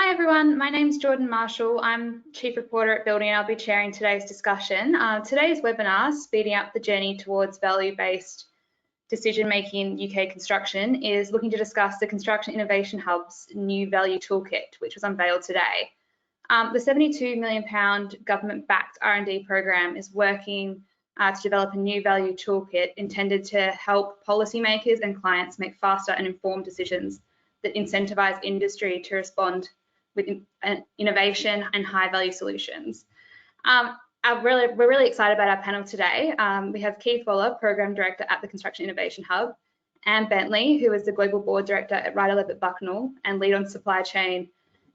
Hi everyone, my name is Jordan Marshall. I'm Chief Reporter at Building and I'll be chairing today's discussion. Today's webinar, Speeding Up the Journey Towards Value-Based Decision-Making in UK Construction, is looking to discuss the Construction Innovation Hub's new Value Toolkit, which was unveiled today. The £72 million government-backed R&D program is working to develop a new value toolkit intended to help policymakers and clients make faster and informed decisions that incentivise industry to respond with innovation and high-value solutions. We're really excited about our panel today. We have Keith Waller, Program Director at the Construction Innovation Hub, Anne Bentley, who is the Global Board Director at Ryder Levitt Bucknell and lead on supply chain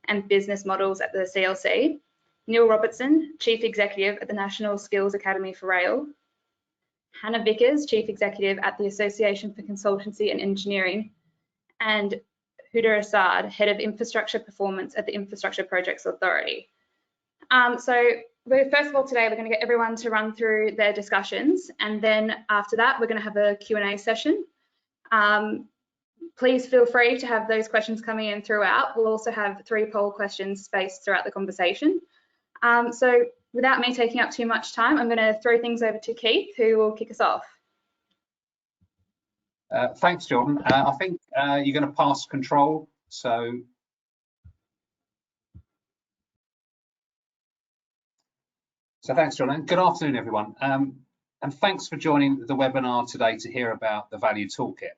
and business models at the CLC, Neil Robertson, Chief Executive at the National Skills Academy for Rail, Hannah Vickers, Chief Executive at the Association for Consultancy and Engineering, and Huda Assad, Head of Infrastructure Performance at the Infrastructure Projects Authority. First of all, today we're going to get everyone to run through their discussions, and then after that we're going to have a Q&A session. Please feel free to have those questions coming in throughout. We'll also have 3 poll questions spaced throughout the conversation. So without me taking up too much time, I'm going to throw things over to Keith, who will kick us off. Thanks, Jordan. I think you're going to pass control. So thanks, Jordan. Good afternoon, everyone. And thanks for joining the webinar today to hear about the Value Toolkit.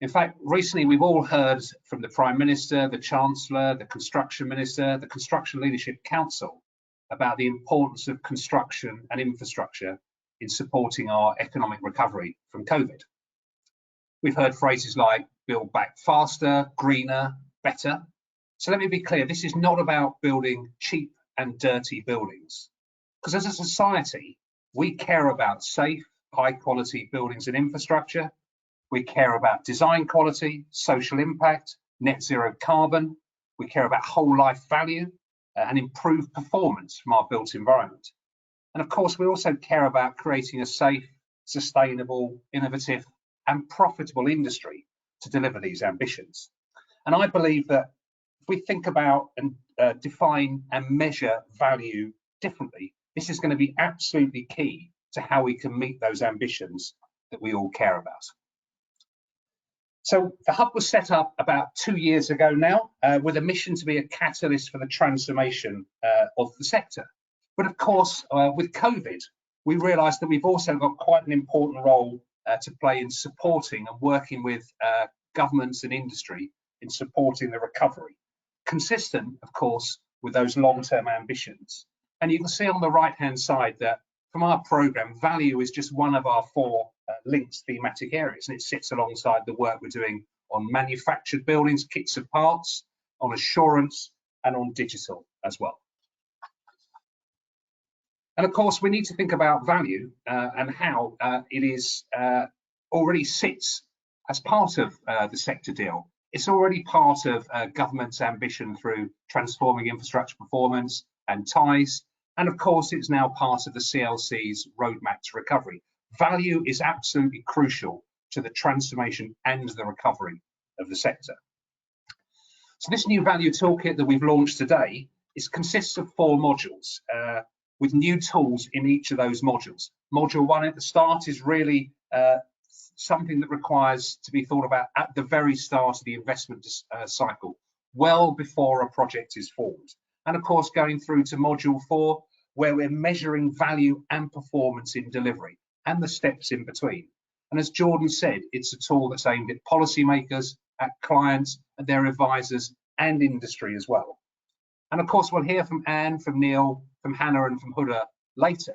In fact, recently we've all heard from the Prime Minister, the Chancellor, the Construction Minister, the Construction Leadership Council about the importance of construction and infrastructure in supporting our economic recovery from COVID. We've heard phrases like build back faster, greener, better. So let me be clear, this is not about building cheap and dirty buildings. Because as a society, we care about safe, high quality buildings and infrastructure. We care about design quality, social impact, net zero carbon. We care about whole life value and improved performance from our built environment. And of course, we also care about creating a safe, sustainable, innovative and profitable industry to deliver these ambitions. And I believe that if we think about and define and measure value differently, this is going to be absolutely key to how we can meet those ambitions that we all care about. So the Hub was set up about 2 years ago now with a mission to be a catalyst for the transformation of the sector. But of course, with COVID, we realised that we've also got quite an important role to play in supporting and working with governments and industry in supporting the recovery, consistent, of course, with those long-term ambitions. And you can see on the right-hand side that from our programme, value is just one of our 4 linked thematic areas, and it sits alongside the work we're doing on manufactured buildings, kits of parts, on assurance, and on digital as well. And of course, we need to think about value and how it is already sits as part of the sector deal. It's already part of government's ambition through transforming infrastructure performance and ties. And of course, it's now part of the CLC's roadmap to recovery. Value is absolutely crucial to the transformation and the recovery of the sector. So this new value toolkit that we've launched today consists of 4 modules with new tools in each of those modules. Module 1 at the start is really something that requires to be thought about at the very start of the investment cycle, well before a project is formed. And of course, going through to module 4, where we're measuring value and performance in delivery and the steps in between. And as Jordan said, it's a tool that's aimed at policymakers, at clients, and their advisors and industry as well. And of course, we'll hear from Anne, from Neil, from Hannah and from Huda later.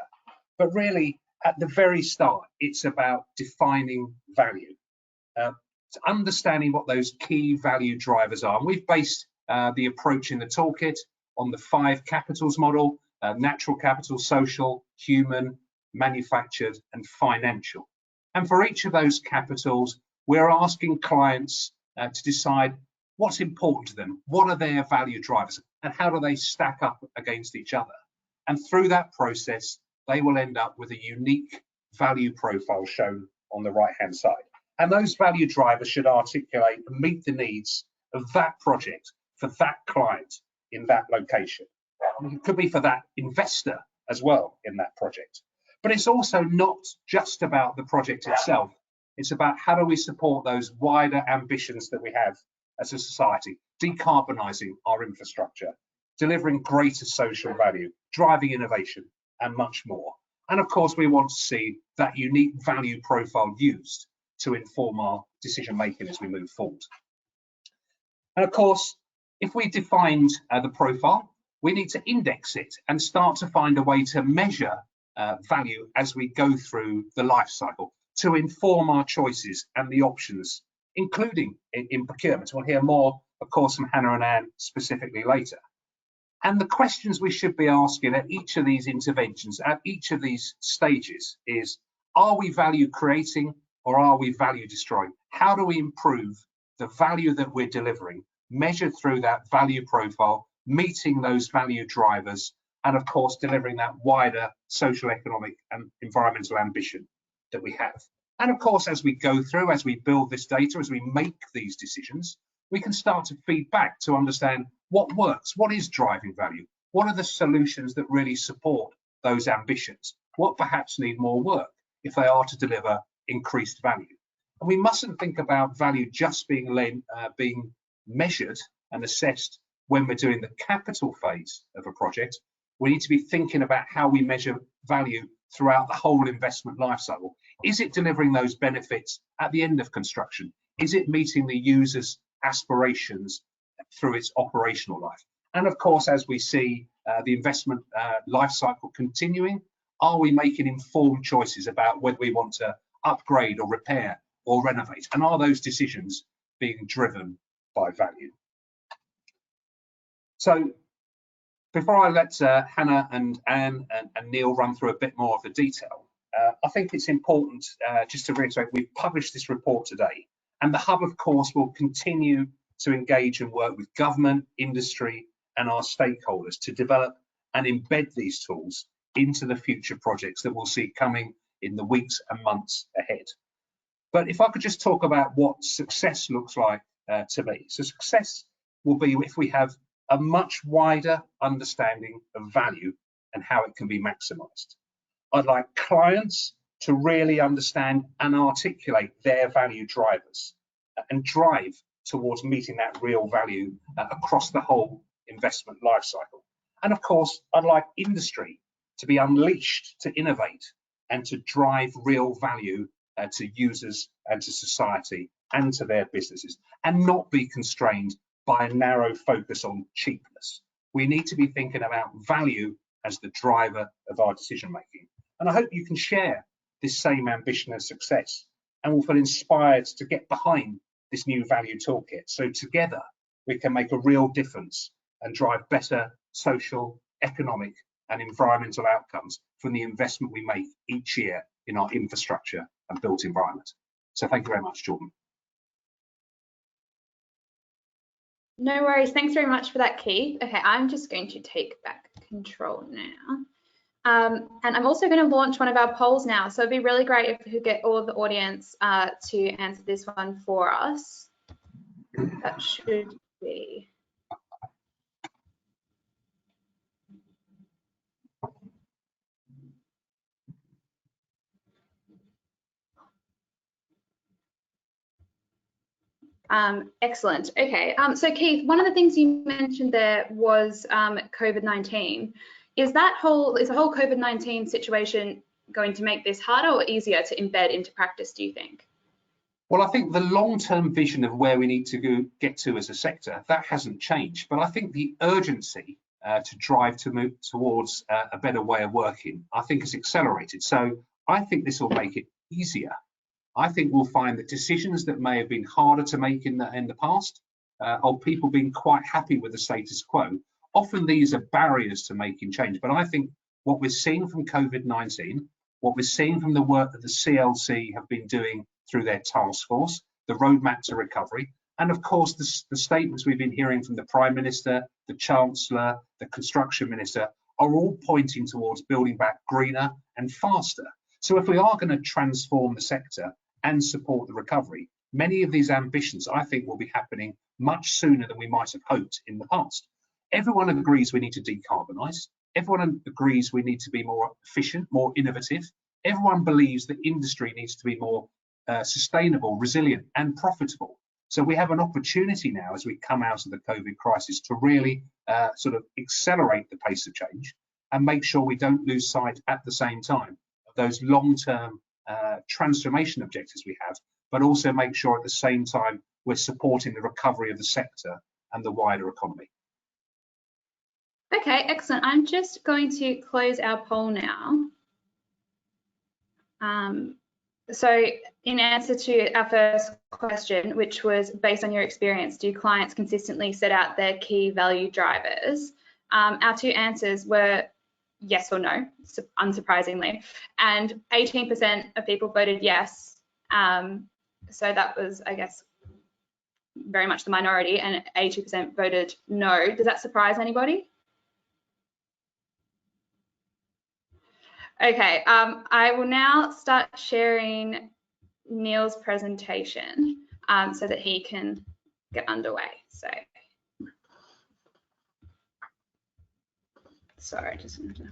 But really, at the very start, it's about defining value, understanding what those key value drivers are. And we've based the approach in the toolkit on the 5 capitals model: natural capital, social, human, manufactured, and financial. And for each of those capitals, we're asking clients to decide what's important to them, what are their value drivers, and how do they stack up against each other. And through that process, they will end up with a unique value profile shown on the right-hand side. And those value drivers should articulate and meet the needs of that project for that client in that location. It could be for that investor as well in that project. But it's also not just about the project itself. It's about how do we support those wider ambitions that we have as a society, decarbonising our infrastructure, delivering greater social value, driving innovation, and much more. And of course, we want to see that unique value profile used to inform our decision making as we move forward. And of course, if we defined the profile, we need to index it and start to find a way to measure value as we go through the life cycle to inform our choices and the options, including in procurement. We'll hear more, of course, from Hannah and Anne specifically later. And the questions we should be asking at each of these interventions, at each of these stages is, are we value creating or are we value destroying? How do we improve the value that we're delivering, measured through that value profile, meeting those value drivers, and of course, delivering that wider social, economic and environmental ambition that we have. And of course, as we go through, as we build this data, as we make these decisions, we can start to feed back to understand what works, what is driving value, what are the solutions that really support those ambitions, what perhaps need more work if they are to deliver increased value. And we mustn't think about value just being measured and assessed when we're doing the capital phase of a project. We need to be thinking about how we measure value throughout the whole investment lifecycle. Is it delivering those benefits at the end of construction? Is it meeting the user's aspirations through its operational life? And of course, as we see the investment lifecycle continuing, are we making informed choices about whether we want to upgrade or repair or renovate? And are those decisions being driven by value? So before I let Hannah and Anne and Neil run through a bit more of the detail, I think it's important just to reiterate, we've published this report today, and the Hub, of course, will continue to engage and work with government, industry, and our stakeholders to develop and embed these tools into the future projects that we'll see coming in the weeks and months ahead. But if I could just talk about what success looks like to me. So success will be if we have a much wider understanding of value and how it can be maximised. I'd like clients to really understand and articulate their value drivers and drive towards meeting that real value across the whole investment lifecycle. And of course, I'd like industry to be unleashed to innovate and to drive real value to users and to society and to their businesses, and not be constrained by a narrow focus on cheapness. We need to be thinking about value as the driver of our decision making. And I hope you can share this same ambition and success and will feel inspired to get behind this new value toolkit. So together we can make a real difference and drive better social, economic and environmental outcomes from the investment we make each year in our infrastructure and built environment. So thank you very much, Jordan. No worries. Thanks very much for that, Keith. Okay, I'm just going to take back control now. And I'm also going to launch one of our polls now. So it'd be really great if we could get all of the audience to answer this one for us. That should be. Excellent. Okay. So Keith, one of the things you mentioned there was COVID-19. Is the whole COVID-19 situation going to make this harder or easier to embed into practice, do you think? Well, I think the long-term vision of where we need to get to as a sector, that hasn't changed. But I think the urgency to drive to move towards a better way of working, I think has accelerated. So I think this will make it easier. I think we'll find that decisions that may have been harder to make in the past, or people being quite happy with the status quo, often these are barriers to making change. But I think what we're seeing from COVID-19, what we're seeing from the work that the CLC have been doing through their task force, the roadmap to recovery, and of course the statements we've been hearing from the Prime Minister, the Chancellor, the Construction Minister, are all pointing towards building back greener and faster. So if we are going to transform the sector and support the recovery, many of these ambitions, I think, will be happening much sooner than we might have hoped in the past. Everyone agrees we need to decarbonise. Everyone agrees we need to be more efficient, more innovative. Everyone believes that industry needs to be more sustainable, resilient and profitable. So we have an opportunity now as we come out of the COVID crisis to really sort of accelerate the pace of change and make sure we don't lose sight at the same time of those long-term transformation objectives we have, but also make sure at the same time we're supporting the recovery of the sector and the wider economy. Okay, excellent. I'm just going to close our poll now. So in answer to our first question, which was based on your experience, do clients consistently set out their key value drivers? Our two answers were yes or no, unsurprisingly, and 18% of people voted yes. So that was, I guess, very much the minority, and 82% voted no. Does that surprise anybody? Okay, I will now start sharing Neil's presentation so that he can get underway. So, sorry, just wanted to...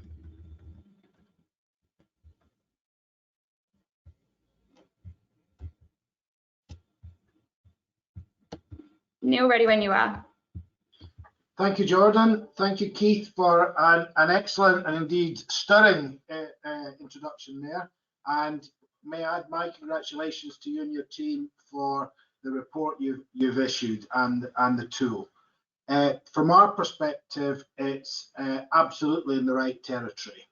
Neil, ready when you are. Thank you, Jordan. Thank you, Keith, for an excellent and indeed stirring introduction there. And may I add my congratulations to you and your team for the report you've issued and the tool. From our perspective, it's absolutely in the right territory.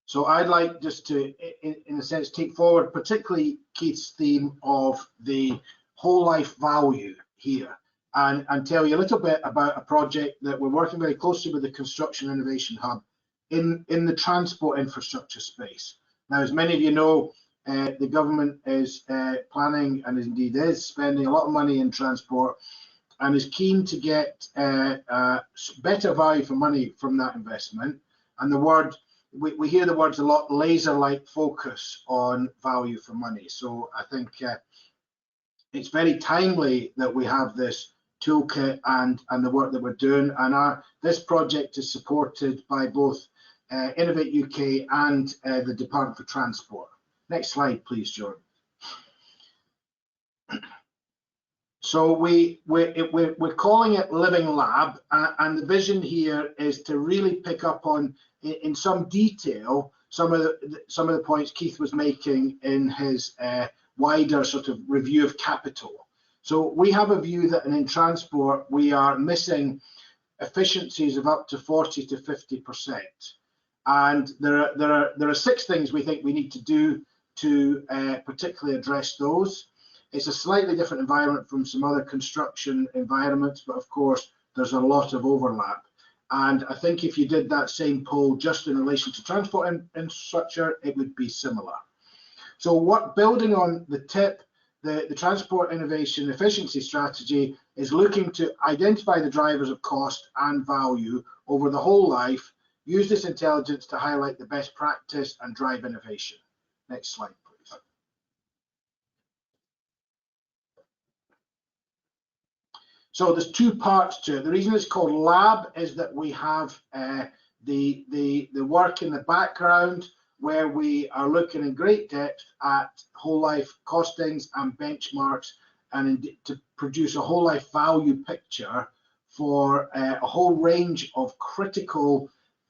So I'd like just to, in a sense, take forward particularly Keith's theme of the whole life value here. And tell you a little bit about a project that we're working very closely with the Construction Innovation Hub in the transport infrastructure space. Now, as many of you know, the government is planning, and indeed is spending a lot of money in transport, and is keen to get better value for money from that investment. And the word, we hear the words a lot, laser-like focus on value for money. So I think it's very timely that we have this toolkit and the work that we're doing, and this project is supported by both Innovate UK and the Department for Transport. Next slide, please, Jordan. So we're calling it Living Lab, and the vision here is to really pick up on, in some detail, some of the points Keith was making in his wider sort of review of capital. So we have a view that in transport we are missing efficiencies of up to 40 to 50%, and there are 6 things we think we need to do to particularly address those. It's a slightly different environment from some other construction environments, but of course there's a lot of overlap. And I think if you did that same poll just in relation to transport infrastructure, it would be similar. So what, building on the tip, the Transport Innovation Efficiency Strategy is looking to identify the drivers of cost and value over the whole life, use this intelligence to highlight the best practice and drive innovation. Next slide, please. So there's 2 parts to it. The reason it's called Lab is that we have the work in the background, where we are looking in great depth at whole life costings and benchmarks, and to produce a whole life value picture for a whole range of critical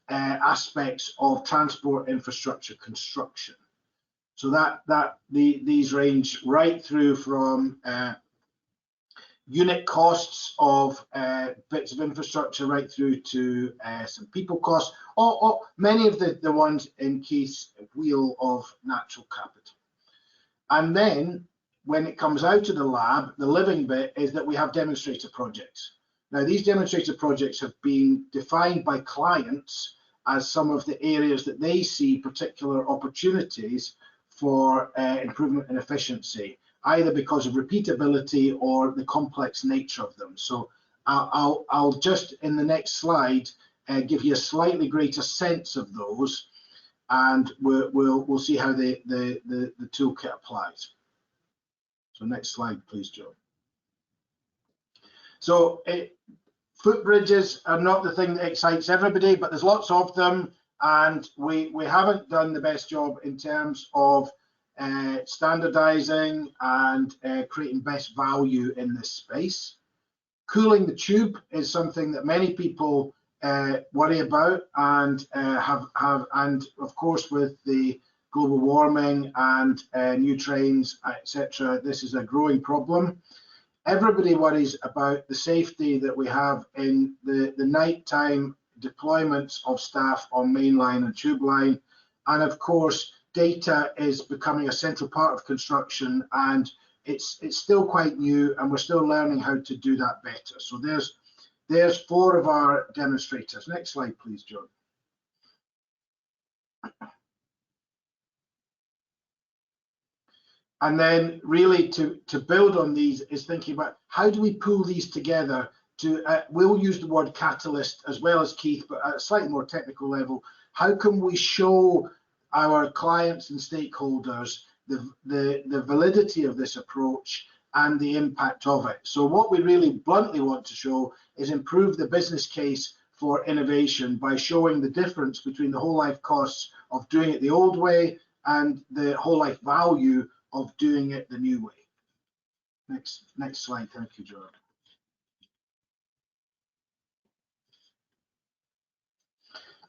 aspects of transport infrastructure construction. So these range right through from unit costs of bits of infrastructure right through to some people costs, or many of the ones in Keith's wheel of natural capital. And then when it comes out of the lab, the living bit is that we have demonstrator projects. Now, these demonstrator projects have been defined by clients as some of the areas that they see particular opportunities for improvement in efficiency, either because of repeatability or the complex nature of them. So I'll just in the next slide give you a slightly greater sense of those, and we'll see how the toolkit applies. So next slide, please, Joe. So footbridges are not the thing that excites everybody, but there's lots of them, and we haven't done the best job in terms of standardizing and creating best value in this space. Cooling the tube is something that many people worry about, and and of course with the global warming and new trains, etc., this is a growing problem. Everybody worries about the safety that we have in the nighttime deployments of staff on mainline and tube line, and of course data is becoming a central part of construction, and it's still quite new, and we're still learning how to do that better. So there's 4 of our demonstrators. Next slide, please, John. And then really to build on these is thinking about how do we pull these together to, we'll use the word catalyst as well as Keith, but at a slightly more technical level, how can we show our clients and stakeholders the validity of this approach and the impact of it? So what we really bluntly want to show is improve the business case for innovation by showing the difference between the whole life costs of doing it the old way and the whole life value of doing it the new way. Next slide, thank you, Jordan.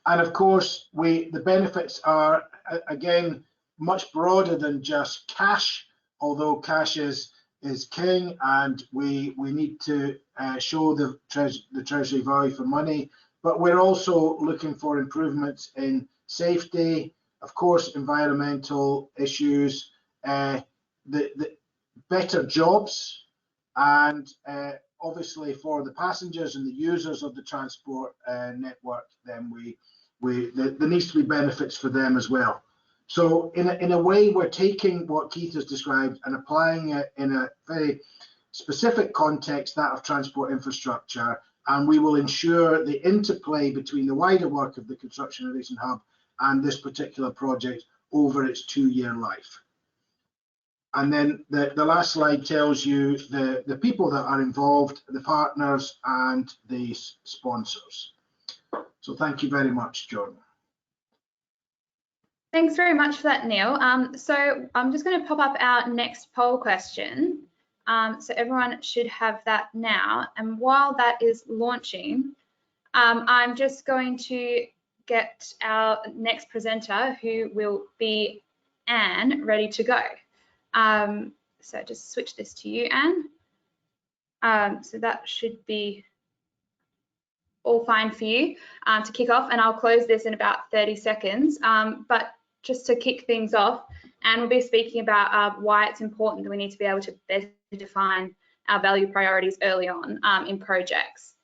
And of course, the benefits are, again, much broader than just cash, although cash is king, and we need to show the treasury value for money, but we're also looking for improvements in safety, of course, environmental issues, the better jobs, and obviously for the passengers and the users of the transport network, then there needs to be benefits for them as well. So in a way, we're taking what Keith has described and applying it in a very specific context, that of transport infrastructure, and we will ensure the interplay between the wider work of the Construction Innovation Hub and this particular project over its 2-year life. And then the last slide tells you the people that are involved, the partners and the sponsors. So thank you very much, Jordan. Thanks very much for that, Neil. So I'm just going to pop up our next poll question. So everyone should have that now. And while that is launching, I'm just going to get our next presenter, who will be Anne, ready to go. So just switch this to you, Anne. So that should be all fine for you to kick off, and I'll close this in about 30 seconds. But just to kick things off, Anne will be speaking about why it's important that we need to be able to better define our value priorities early on in projects.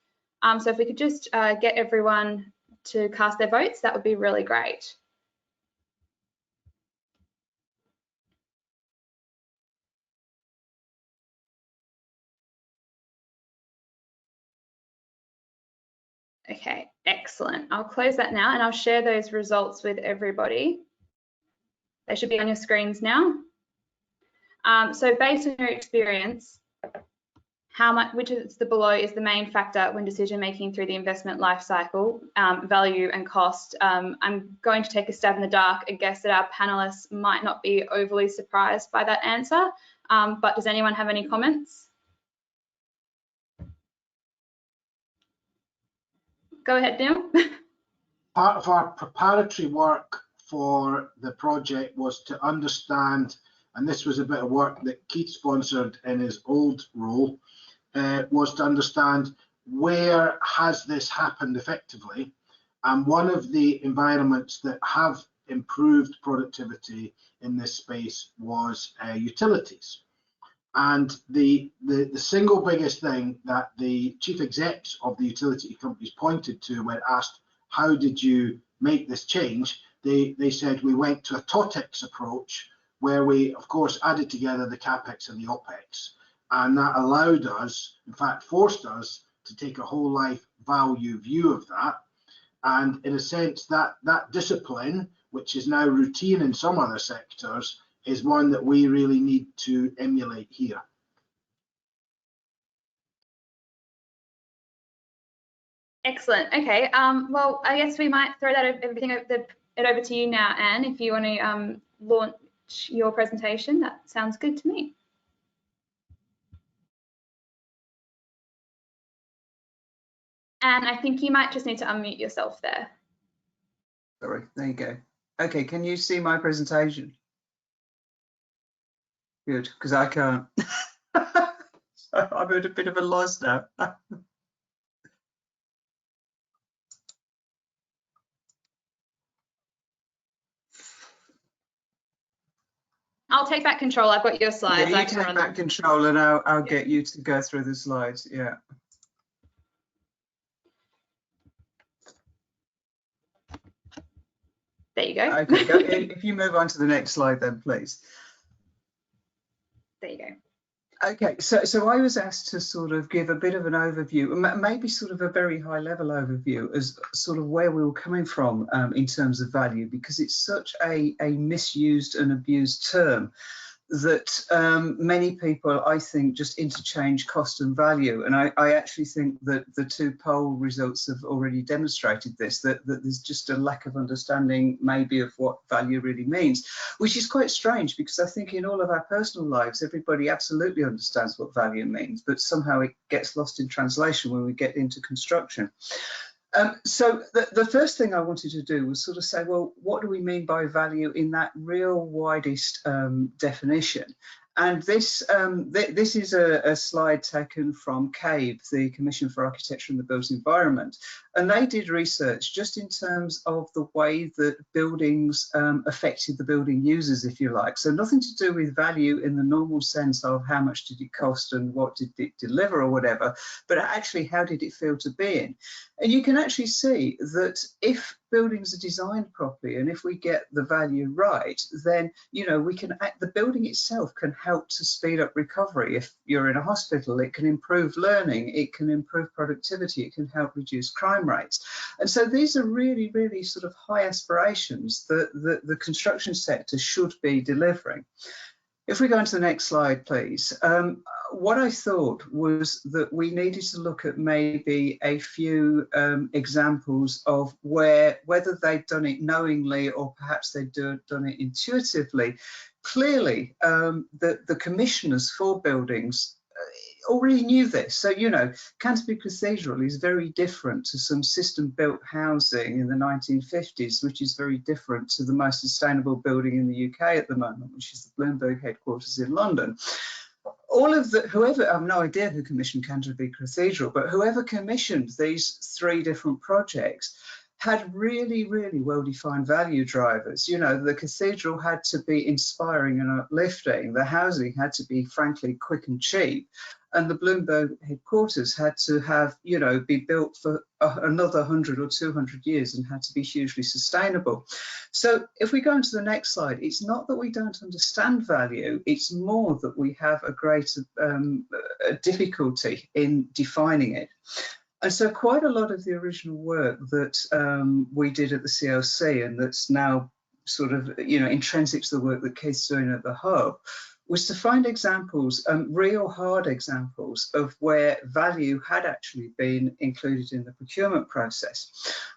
So if we could just get everyone to cast their votes, that would be really great. Okay, excellent. I'll close that now, and I'll share those results with everybody. They should be on your screens now. So based on your experience, which is the below is the main factor when decision making through the investment life cycle, value and cost. I'm going to take a stab in the dark and guess that our panelists might not be overly surprised by that answer, but does anyone have any comments? Go ahead, Neil. Part of our preparatory work for the project was to understand, and this was a bit of work that Keith sponsored in his old role, was to understand where has this happened effectively. And one of the environments that have improved productivity in this space was utilities. And the single biggest thing that the chief execs of the utility companies pointed to when asked, how did you make this change? They said we went to a TOTEX approach, where we, of course, added together the CapEx and the OpEx. And that allowed us, in fact, forced us to take a whole life value view of that. And in a sense, that discipline, which is now routine in some other sectors, is one that we really need to emulate here. Excellent. Okay. Well, I guess we might throw that everything over to you now, Anne, if you want to launch your presentation. That sounds good to me. Anne, I think you might just need to unmute yourself there. Sorry, there you go. Okay, can you see my presentation? Good, because I can't. So I'm at a bit of a loss now. I'll take back control. I've got your slides. Yeah, you take back control and I'll get you to go through the slides. Yeah. There you go. Okay, if you move on to the next slide then, please. There you go. Okay, so I was asked to sort of give a bit of an overview, maybe sort of a very high level overview as sort of where we were coming from in terms of value, because it's such a misused and abused term that many people, I think, just interchange cost and value. And I actually think that the two poll results have already demonstrated this, that there's just a lack of understanding maybe of what value really means, which is quite strange, because I think in all of our personal lives, everybody absolutely understands what value means, but somehow it gets lost in translation when we get into construction. So the first thing I wanted to do was sort of say, well, what do we mean by value in that real widest definition? And this is a slide taken from CABE, the Commission for Architecture and the Built Environment. And they did research just in terms of the way that buildings affected the building users, if you like. So nothing to do with value in the normal sense of how much did it cost and what did it deliver or whatever, but actually how did it feel to be in? And you can actually see that if buildings are designed properly and if we get the value right, then, you know, we can the building itself can help to speed up recovery. If you're in a hospital, it can improve learning, it can improve productivity, it can help reduce crime rates. And so these are really, really sort of high aspirations that the construction sector should be delivering. If we go into the next slide, please. What I thought was that we needed to look at maybe a few examples of whether they'd done it knowingly or perhaps they'd done it intuitively. Clearly, the commissioners for buildings already knew this. So, you know, Canterbury Cathedral is very different to some system-built housing in the 1950s, which is very different to the most sustainable building in the UK at the moment, which is the Bloomberg headquarters in London. All of whoever, I have no idea who commissioned Canterbury Cathedral, but whoever commissioned these three different projects had really, really well-defined value drivers. You know, the cathedral had to be inspiring and uplifting. The housing had to be, frankly, quick and cheap. And the Bloomberg headquarters had to have, you know, be built for another 100 or 200 years and had to be hugely sustainable. So if we go into the next slide, it's not that we don't understand value, it's more that we have a greater difficulty in defining it. And so quite a lot of the original work that we did at the CLC, and that's now sort of, you know, intrinsic to the work that Keith's doing at the Hub, was to find examples, real hard examples of where value had actually been included in the procurement process.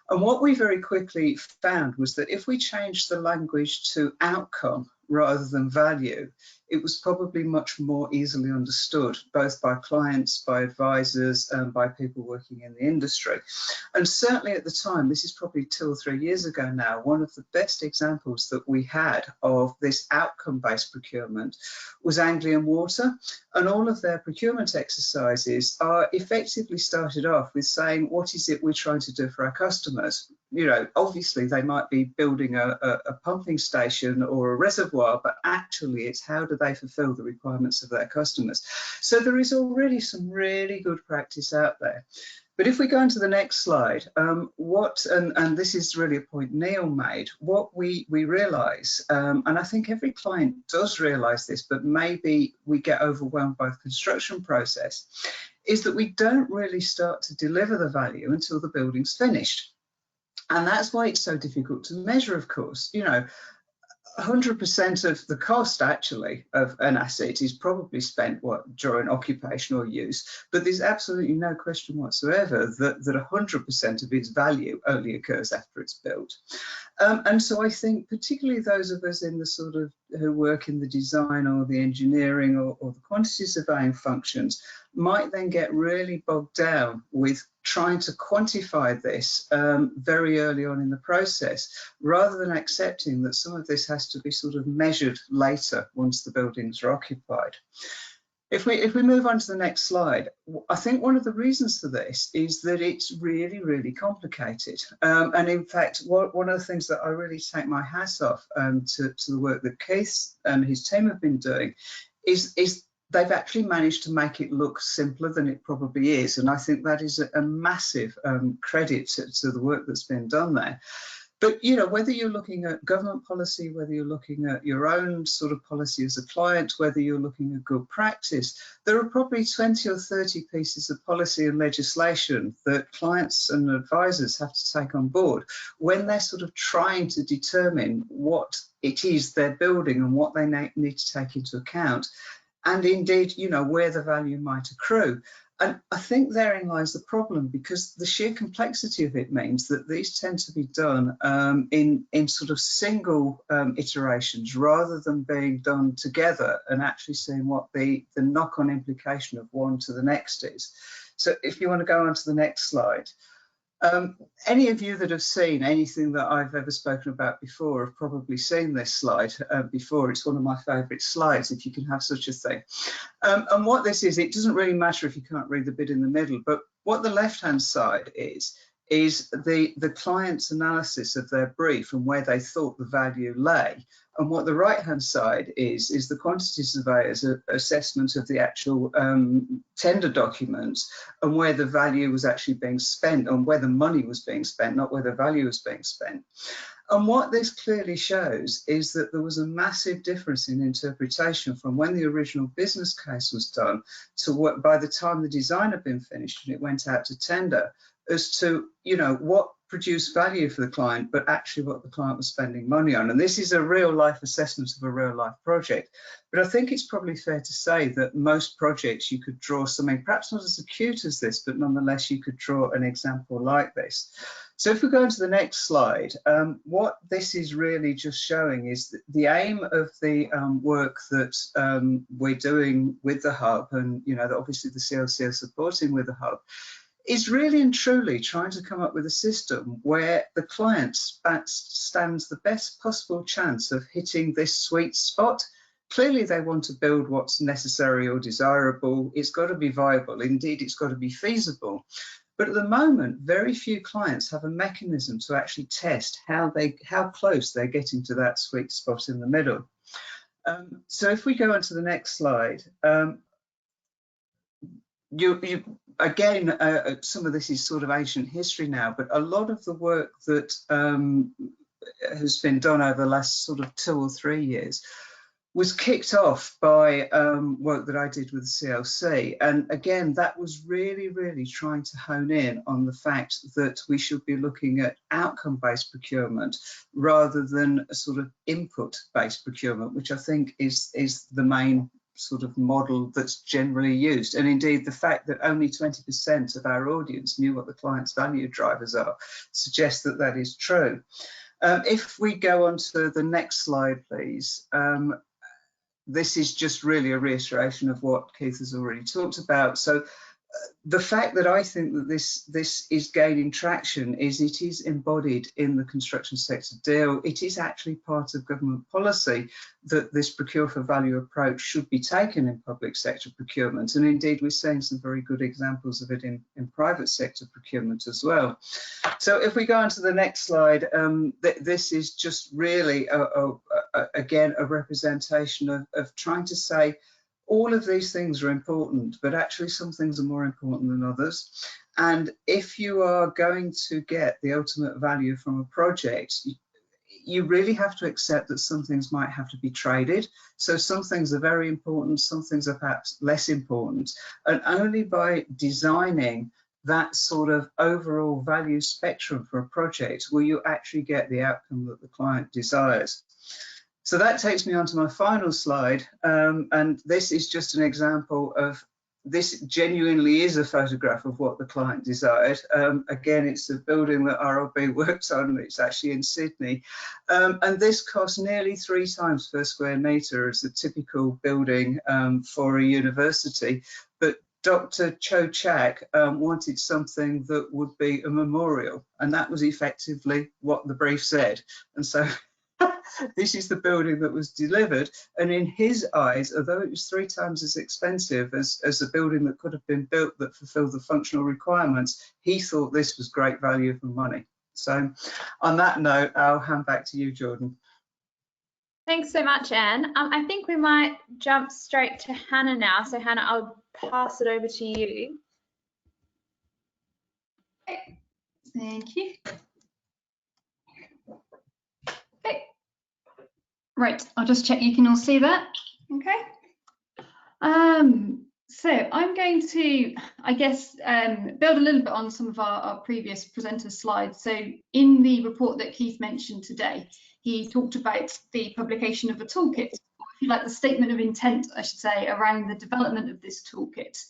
And what we very quickly found was that if we changed the language to outcome rather than value, it was probably much more easily understood, both by clients, by advisors, and by people working in the industry. And certainly at the time, this is probably 2 or 3 years ago now, one of the best examples that we had of this outcome-based procurement was Anglian Water. And all of their procurement exercises are effectively started off with saying, what is it we're trying to do for our customers? You know, obviously they might be building a pumping station or a reservoir, but actually it's how do they fulfill the requirements of their customers. So there is already some really good practice out there. But if we go into the next slide, and this is really a point Neil made, what we realise, and I think every client does realise this, but maybe we get overwhelmed by the construction process, is that we don't really start to deliver the value until the building's finished. And that's why it's so difficult to measure, of course. You know, 100% of the cost actually of an asset is probably spent during occupational use, but there's absolutely no question whatsoever that 100% of its value only occurs after it's built. And so I think particularly those of us in the sort of who work in the design or the engineering or the quantity surveying functions might then get really bogged down with trying to quantify this very early on in the process, rather than accepting that some of this has to be sort of measured later once the buildings are occupied. If we move on to the next slide, I think one of the reasons for this is that it's really, really complicated. And in fact, one of the things that I really take my hat off to the work that Keith and his team have been doing is they've actually managed to make it look simpler than it probably is. And I think that is a massive credit to the work that's been done there. But, you know, whether you're looking at government policy, whether you're looking at your own sort of policy as a client, whether you're looking at good practice, there are probably 20 or 30 pieces of policy and legislation that clients and advisors have to take on board when they're sort of trying to determine what it is they're building and what they need to take into account, and indeed, you know, where the value might accrue. And I think therein lies the problem, because the sheer complexity of it means that these tend to be done in sort of single iterations, rather than being done together and actually seeing what the knock-on implication of one to the next is. So if you want to go on to the next slide. Any of you that have seen anything that I've ever spoken about before have probably seen this slide before. It's one of my favourite slides, if you can have such a thing. And what this is, it doesn't really matter if you can't read the bit in the middle, but what the left-hand side is the client's analysis of their brief and where they thought the value lay. And what the right-hand side is the quantity surveyor's assessment of the actual tender documents and where the value was actually being spent, and where the money was being spent, not where the value was being spent. And what this clearly shows is that there was a massive difference in interpretation from when the original business case was done to what, by the time the design had been finished and it went out to tender, as to, you know, what produced value for the client, but actually what the client was spending money on. And this is a real life assessment of a real life project. But I think it's probably fair to say that most projects you could draw something, perhaps not as acute as this, but nonetheless you could draw an example like this. So if we go into the next slide, what this is really just showing is that the aim of the work that we're doing with the Hub, and, you know, that obviously the CLC are supporting with the Hub, is really and truly trying to come up with a system where the client stands the best possible chance of hitting this sweet spot. Clearly they want to build what's necessary or desirable. It's got to be viable. Indeed, it's got to be feasible. But at the moment, very few clients have a mechanism to actually test how close they're getting to that sweet spot in the middle. So if we go on to the next slide, again, some of this is sort of ancient history now, but a lot of the work that has been done over the last sort of 2 or 3 years was kicked off by work that I did with the CLC. And again, that was really, really trying to hone in on the fact that we should be looking at outcome-based procurement rather than a sort of input-based procurement, which I think is the main sort of model that's generally used. And indeed, the fact that only 20% of our audience knew what the client's value drivers are suggests that that is true. If we go on to the next slide, please. This is just really a reiteration of what Keith has already talked about. So the fact that I think that this is gaining traction is it is embodied in the construction sector deal. It is actually part of government policy that this procure for value approach should be taken in public sector procurement. And indeed, we're seeing some very good examples of it in private sector procurement as well. So if we go on to the next slide, this is just really, again, a representation of trying to say, all of these things are important, but actually some things are more important than others. And if you are going to get the ultimate value from a project, you really have to accept that some things might have to be traded. So some things are very important, some things are perhaps less important. And only by designing that sort of overall value spectrum for a project will you actually get the outcome that the client desires. So that takes me on to my final slide, and this is just an example of, this genuinely is a photograph of what the client desired. Again, it's a building that RLB works on, it's actually in Sydney. And this costs nearly 3 times per square metre as the typical building for a university. But Dr. Cho Chak wanted something that would be a memorial, and that was effectively what the brief said. And so this is the building that was delivered, and in his eyes, although it was 3 times as expensive as a building that could have been built that fulfilled the functional requirements, he thought this was great value for money. So on that note, I'll hand back to you, Jordan. Thanks so much, Anne. I think we might jump straight to Hannah now. So Hannah, I'll pass it over to you. Thank you. Okay. Right, I'll just check you can all see that. Okay. So I'm going to, I guess, build a little bit on some of our previous presenter slides. So in the report that Keith mentioned today, he talked about the publication of a toolkit, or if you like, the statement of intent, I should say, around the development of this toolkit.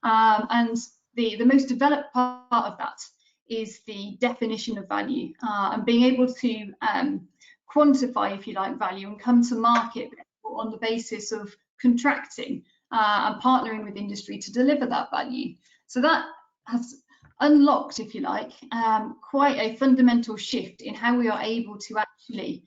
And the most developed part of that is the definition of value, and being able to quantify, if you like, value and come to market on the basis of contracting and partnering with industry to deliver that value. So that has unlocked, if you like, quite a fundamental shift in how we are able to actually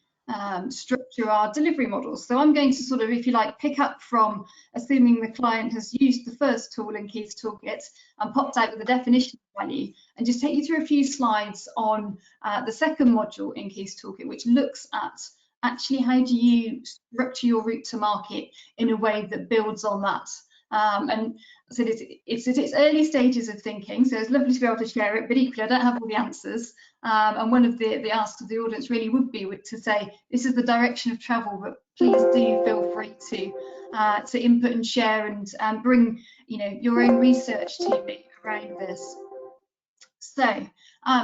structure our delivery models. So I'm going to sort of, if you like, pick up from assuming the client has used the first tool in Keith's toolkit and popped out with the definition of value, and just take you through a few slides on the second module in Keith's toolkit, which looks at actually how do you structure your route to market in a way that builds on that. And so it's at its early stages of thinking, so it's lovely to be able to share it, but equally I don't have all the answers. And one of the asks of the audience really would be to say, this is the direction of travel, but please do feel free to input and share and bring, you know, your own research to me around this. So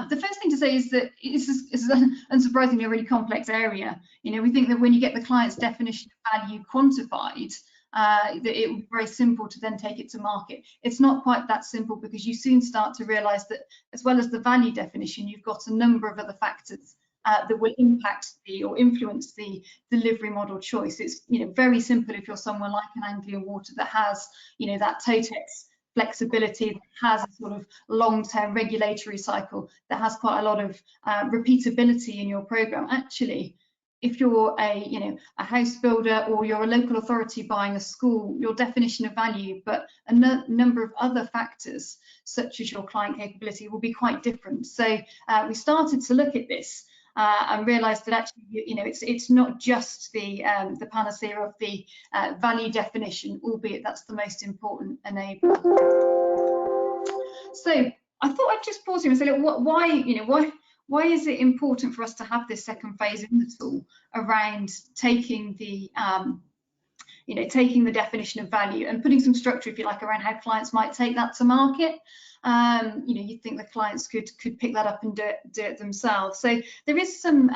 the first thing to say is that this is unsurprisingly a really complex area. You know, we think that when you get the client's definition of value quantified, that it would be very simple to then take it to market. It's not quite that simple, because you soon start to realise that as well as the value definition, you've got a number of other factors that will impact or influence the delivery model choice. It's, you know, very simple if you're someone like an Anglian Water that has, you know, that TOTEX flexibility, that has a sort of long-term regulatory cycle, that has quite a lot of repeatability in your program. Actually, if you're a house builder or you're a local authority buying a school, your definition of value, but a number of other factors such as your client capability will be quite different. So we started to look at this and realised that actually, you know, it's not just the panacea of the value definition, albeit that's the most important enabler. So I thought I'd just pause here and say, look, why is it important for us to have this second phase in the tool around taking the taking the definition of value and putting some structure, if you like, around how clients might take that to market? You know, you'd think the clients could pick that up and do it themselves. So there is some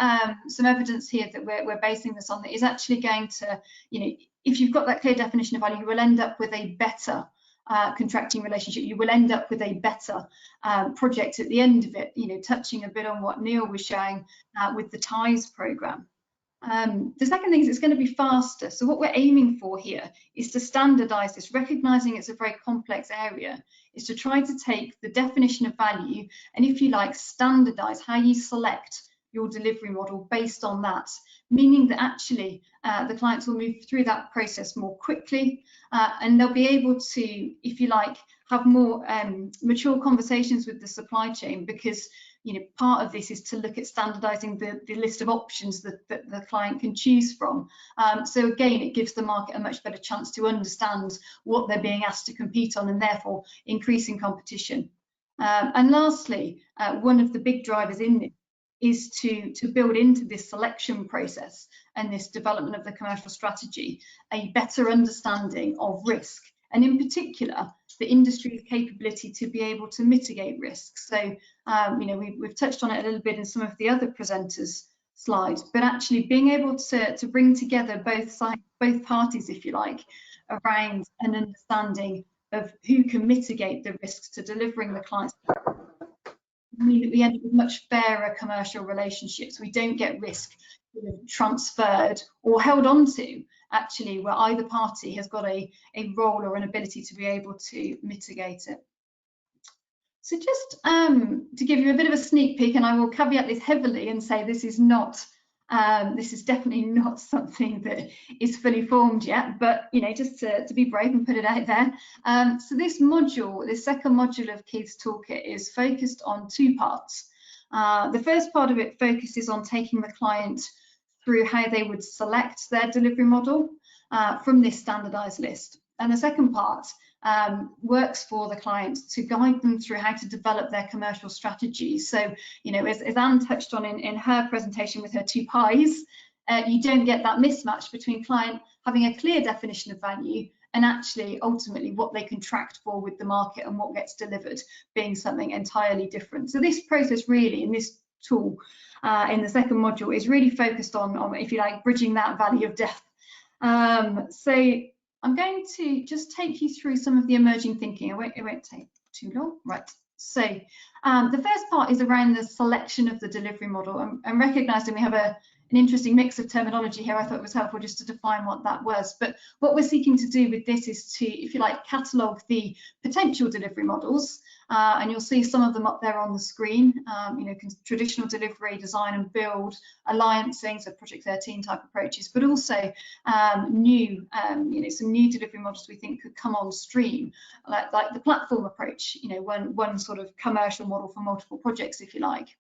evidence here that we're basing this on, that is actually going to, you know, if you've got that clear definition of value, you will end up with a better contracting relationship. You will end up with a better project at the end of it, you know, touching a bit on what Neil was showing with the TIES programme. The second thing is it's going to be faster. So what we're aiming for here is to standardise this, recognising it's a very complex area, is to try to take the definition of value and, if you like, standardise how you select your delivery model based on that, meaning that actually the clients will move through that process more quickly and they'll be able to, if you like, have more mature conversations with the supply chain, because, you know, part of this is to look at standardising the list of options that the client can choose from. So again, it gives the market a much better chance to understand what they're being asked to compete on, and therefore increasing competition. And lastly, one of the big drivers in this is to build into this selection process and this development of the commercial strategy a better understanding of risk, and in particular the industry's capability to be able to mitigate risks. So you know, we've touched on it a little bit in some of the other presenters' slide, but actually being able to bring together both sides, both parties, if you like, around an understanding of who can mitigate the risks to delivering the client's mean that we end up with much fairer commercial relationships. We don't get risk transferred or held on to, actually, where either party has got a role or an ability to be able to mitigate it. So just to give you a bit of a sneak peek, and I will caveat this heavily and say this is definitely not something that is fully formed yet, but just to be brave and put it out there. So this module, this second module of Keith's toolkit, is focused on two parts. The first part of it focuses on taking the client through how they would select their delivery model from this standardized list. And the second part works for the client to guide them through how to develop their commercial strategy. So, as Anne touched on in her presentation with her 2 pies, you don't get that mismatch between client having a clear definition of value and actually ultimately what they contract for with the market and what gets delivered being something entirely different. So this process really, in this tool, in the second module, is really focused on, if you like, bridging that valley of death. So I'm going to just take you through some of the emerging thinking. It won't take too long. Right. So the first part is around the selection of the delivery model. And recognising we have an interesting mix of terminology here, I thought it was helpful just to define what that was. But what we're seeking to do with this is to, if you like, catalogue the potential delivery models. And you'll see some of them up there on the screen, traditional delivery, design and build, alliancing, so Project 13 type approaches, but also new, some new delivery models we think could come on stream, like the platform approach, one sort of commercial model for multiple projects, if you like.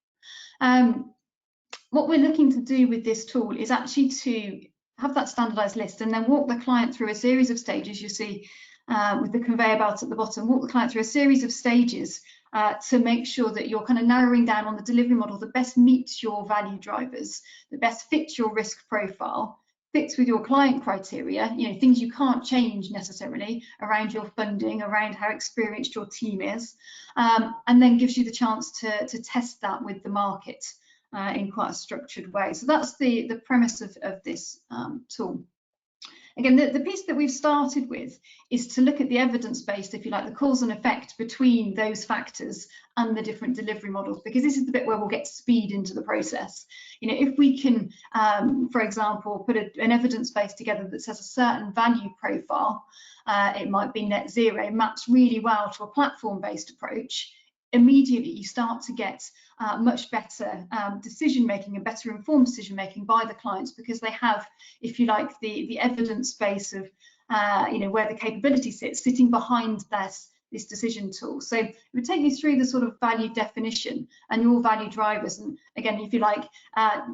What we're looking to do with this tool is actually to have that standardized list and then walk the client through a series of stages. You see with the conveyor belt at the bottom, walk the client through a series of stages to make sure that you're kind of narrowing down on the delivery model that best meets your value drivers, that best fits your risk profile, fits with your client criteria, things you can't change necessarily around your funding, around how experienced your team is, and then gives you the chance to test that with the market in quite a structured way. So that's the premise of this tool. Again, the piece that we've started with is to look at the evidence-based, if you like, the cause and effect between those factors and the different delivery models, because this is the bit where we'll get speed into the process. If we can, for example, put an evidence base together that says a certain value profile, it might be net zero, maps really well to a platform-based approach, immediately you start to get much better decision making and better informed decision making by the clients, because they have, if you like, the evidence base of where the capability sits sitting behind this decision tool. So it would take you through the sort of value definition and your value drivers, and again, if you like,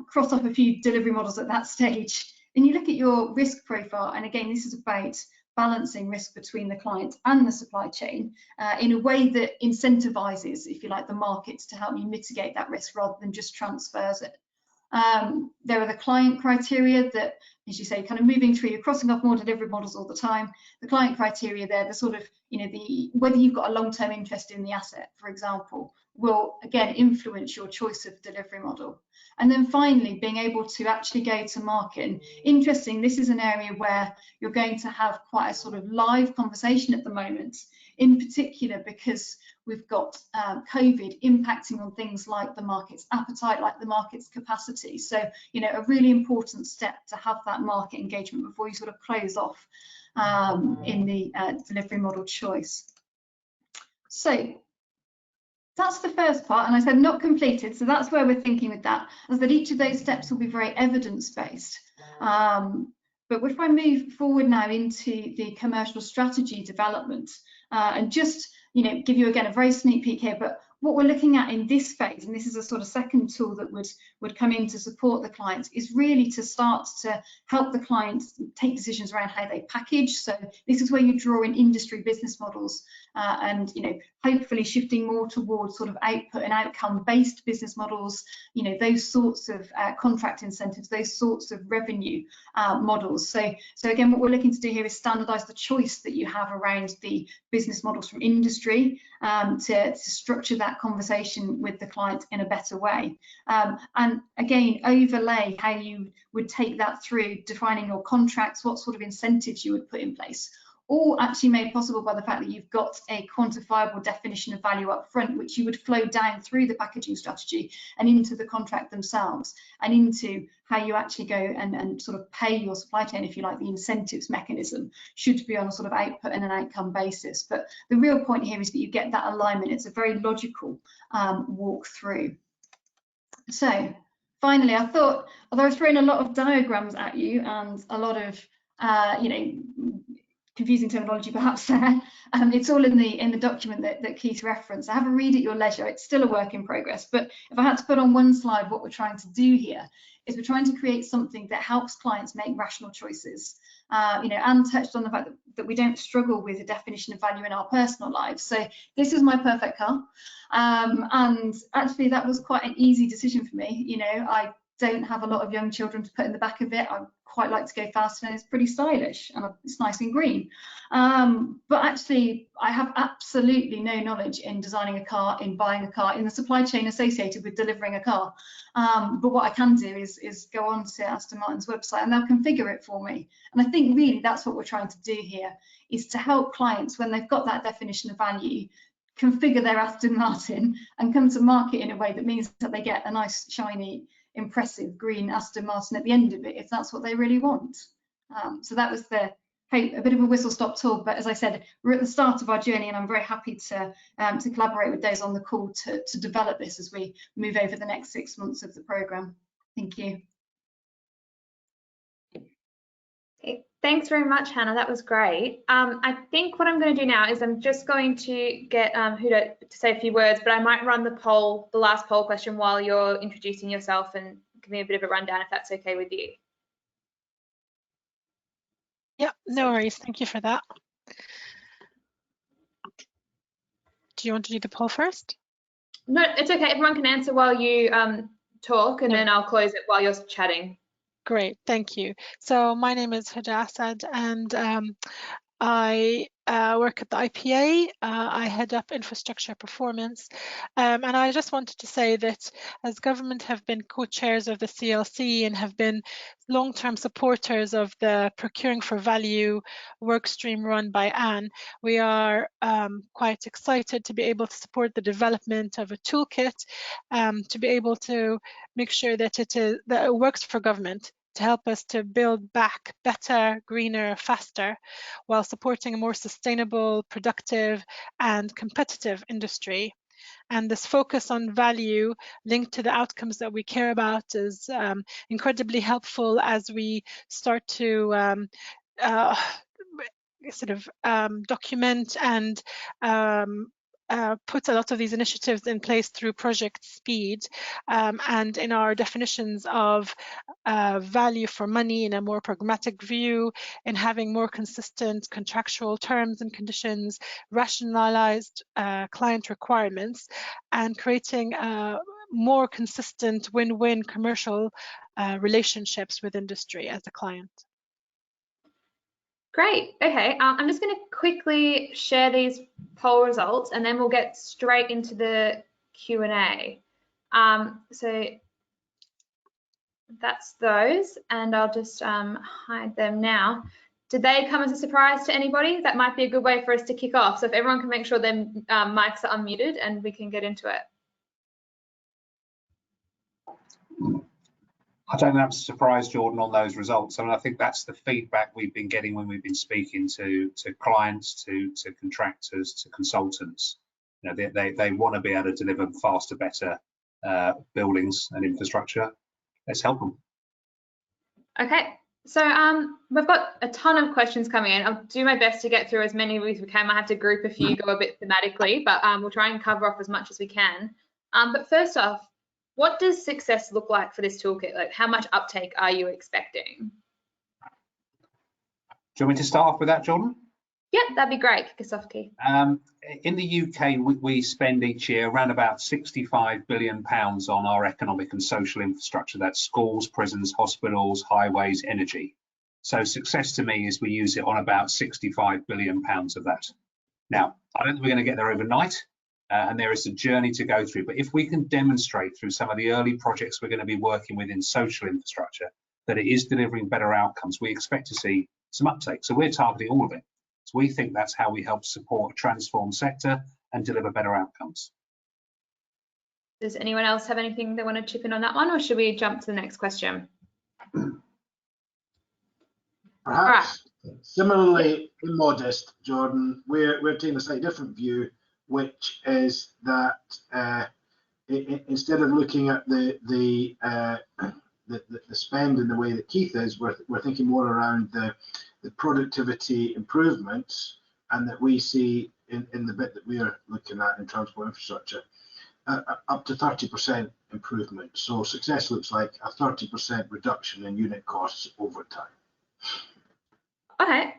cross off a few delivery models at that stage, and you look at your risk profile. And again, this is about balancing risk between the client and the supply chain in a way that incentivizes, if you like, the markets to help you mitigate that risk rather than just transfers it. There are the client criteria that, as you say, kind of moving through, you're crossing off more delivery models all the time. The client criteria there, the sort of, whether you've got a long-term interest in the asset, for example, will again influence your choice of delivery model. And then finally, being able to actually go to market. And interesting, this is an area where you're going to have quite a sort of live conversation at the moment, in particular because we've got COVID impacting on things like the market's appetite, like the market's capacity. So, a really important step to have that market engagement before you sort of close off in the delivery model choice. So that's the first part, and I said not completed, so that's where we're thinking with that, is that each of those steps will be very evidence-based. But if I move forward now into the commercial strategy development, and just give you again a very sneak peek here, but what we're looking at in this phase, and this is a sort of second tool that would come in to support the clients, is really to start to help the clients take decisions around how they package. So this is where you draw in industry business models and hopefully shifting more towards sort of output and outcome based business models, those sorts of contract incentives, those sorts of revenue models. So again, what we're looking to do here is standardize the choice that you have around the business models from industry, to structure that conversation with the client in a better way, and again overlay how you would take that through defining your contracts, what sort of incentives you would put in place, all actually made possible by the fact that you've got a quantifiable definition of value up front, which you would flow down through the packaging strategy and into the contract themselves, and into how you actually go and sort of pay your supply chain, if you like. The incentives mechanism should be on a sort of output and an outcome basis. But the real point here is that you get that alignment. It's a very logical walk through. So finally, I thought, although I've thrown a lot of diagrams at you and a lot of confusing terminology perhaps there, it's all in the document that Keith referenced. I have a read at your leisure. It's still a work in progress, but if I had to put on one slide what we're trying to do here is we're trying to create something that helps clients make rational choices. Anne touched on the fact that we don't struggle with the definition of value in our personal lives. So this is my perfect car, and actually that was quite an easy decision for me. I don't have a lot of young children to put in the back of it. I quite like to go faster, and it's pretty stylish and it's nice and green. But actually, I have absolutely no knowledge in designing a car, in buying a car, in the supply chain associated with delivering a car. But what I can do is go on to Aston Martin's website and they'll configure it for me. And I think really that's what we're trying to do here, is to help clients when they've got that definition of value, configure their Aston Martin and come to market in a way that means that they get a nice, shiny, impressive green Aston Martin at the end of it, if that's what they really want. So that was a bit of a whistle-stop tour, but as I said, we're at the start of our journey, and I'm very happy to collaborate with those on the call to develop this as we move over the next 6 months of the programme. Thank you. Okay, thanks very much, Hannah. That was great. I think what I'm going to do now is I'm just going to get Huda to say a few words, but I might run the last poll question while you're introducing yourself and give me a bit of a rundown, if that's okay with you. Yeah, no worries. Thank you for that. Do you want to do the poll first? No, it's okay. Everyone can answer while you talk, and then I'll close it while you're chatting. Great, thank you. So my name is Huda Asad, and I work at the IPA. I head up infrastructure performance, and I just wanted to say that as government have been co-chairs of the CLC and have been long-term supporters of the Procuring for Value work stream run by Anne, we are quite excited to be able to support the development of a toolkit to be able to make sure that it works for government, to help us to build back better, greener, faster, while supporting a more sustainable, productive, and competitive industry. And this focus on value linked to the outcomes that we care about is incredibly helpful as we start to document and put a lot of these initiatives in place through Project Speed, and in our definitions of value for money in a more pragmatic view, in having more consistent contractual terms and conditions, rationalized client requirements, and creating more consistent win-win commercial relationships with industry as a client. Great. Okay, I'm just going to quickly share these poll results, and then we'll get straight into the Q&A. So that's those, and I'll just hide them now. Did they come as a surprise to anybody? That might be a good way for us to kick off. So if everyone can make sure their mics are unmuted, and we can get into it. I don't have to surprise Jordan on those results. I mean, I think that's the feedback we've been getting when we've been speaking to clients, to contractors, to consultants. They want to be able to deliver faster, better buildings and infrastructure. Let's help them. Okay, so we've got a ton of questions coming in. I'll do my best to get through as many as we can. I have to group a few, go a bit thematically, but we'll try and cover off as much as we can. But first off, what does success look like for this toolkit? Like, how much uptake are you expecting? Do you want me to start off with that, Jordan? Yeah, that'd be great. Kick us off, Keith. In the UK, we spend each year around about £65 billion on our economic and social infrastructure. That's schools, prisons, hospitals, highways, energy. So success to me is we use it on about £65 billion of that. Now, I don't think we're going to get there overnight, and there is a journey to go through. But if we can demonstrate through some of the early projects we're going to be working with in social infrastructure that it is delivering better outcomes, we expect to see some uptake. So we're targeting all of it. So we think that's how we help support a transformed sector and deliver better outcomes. Does anyone else have anything they want to chip in on that one, or should we jump to the next question? Perhaps similarly immodest, Jordan, we're taking a slightly different view, which is that instead of looking at the spend in the way that Keith is, we're thinking more around the productivity improvements, and that we see in the bit that we are looking at in transport infrastructure, up to 30% improvement. So success looks like a 30% reduction in unit costs over time. Okay,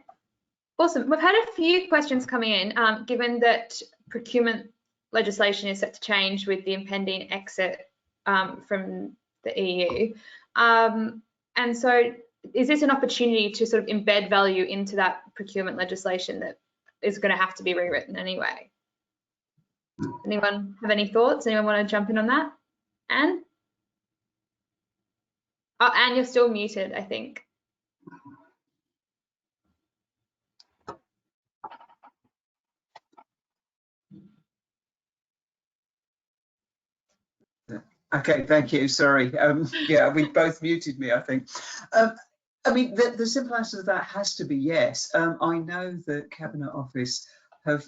awesome. We've had a few questions coming in, given that procurement legislation is set to change with the impending exit from the EU. And so is this an opportunity to sort of embed value into that procurement legislation that is going to have to be rewritten anyway? Anyone have any thoughts? Anyone want to jump in on that? Anne? Oh, Anne, you're still muted, I think. Okay, thank you. Sorry. Yeah, we both muted me, I think. I mean, the simple answer to that has to be yes. I know that Cabinet Office have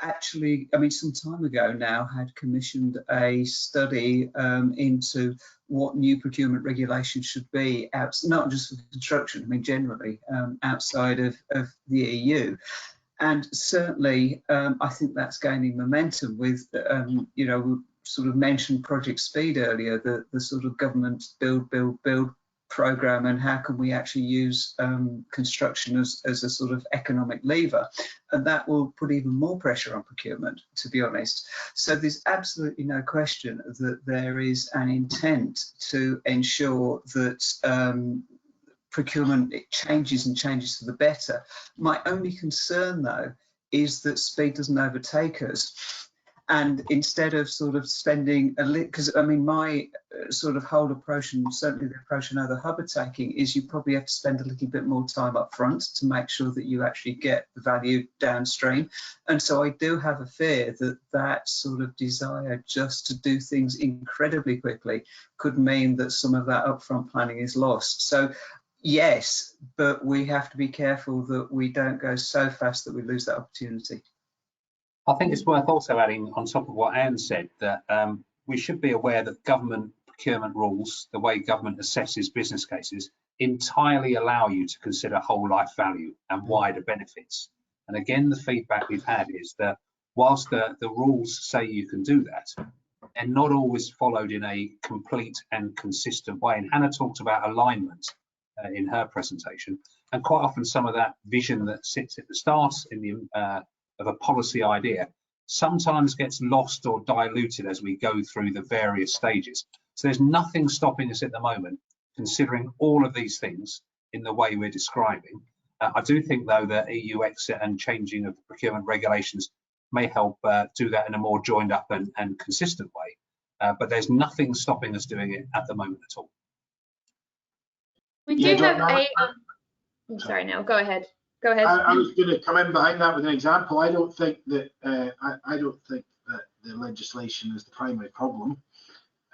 actually, I mean, some time ago now, had commissioned a study into what new procurement regulations should be, not just for construction, I mean, generally outside of the EU. And certainly, I think that's gaining momentum with, you know, sort of mentioned Project Speed earlier, the sort of government build program, and how can we actually use construction as a sort of economic lever, and that will put even more pressure on procurement, to be honest. So there's absolutely no question that there is an intent to ensure that procurement changes for the better. My only concern though is that speed doesn't overtake us. And instead of sort of spending a little, because I mean, my sort of whole approach, and certainly the approach I know the hub are taking, is you probably have to spend a little bit more time up front to make sure that you actually get the value downstream. And so I do have a fear that that sort of desire just to do things incredibly quickly could mean that some of that upfront planning is lost. So yes, but we have to be careful that we don't go so fast that we lose that opportunity. I think it's worth also adding on top of what Anne said that we should be aware that government procurement rules, the way government assesses business cases, entirely allow you to consider whole life value and wider benefits. And again, the feedback we've had is that whilst the rules say you can do that, they're not always followed in a complete and consistent way. And Hannah talked about alignment in her presentation, and quite often some of that vision that sits at the start in the of a policy idea sometimes gets lost or diluted as we go through the various stages. So there's nothing stopping us at the moment considering all of these things in the way we're describing. I do think though that EU exit and changing of procurement regulations may help do that in a more joined up and consistent way, but there's nothing stopping us doing it at the moment at all. We do have a sorry, Neil, go ahead. Go ahead. I was going to come in behind that with an example. I don't think that I don't think that the legislation is the primary problem,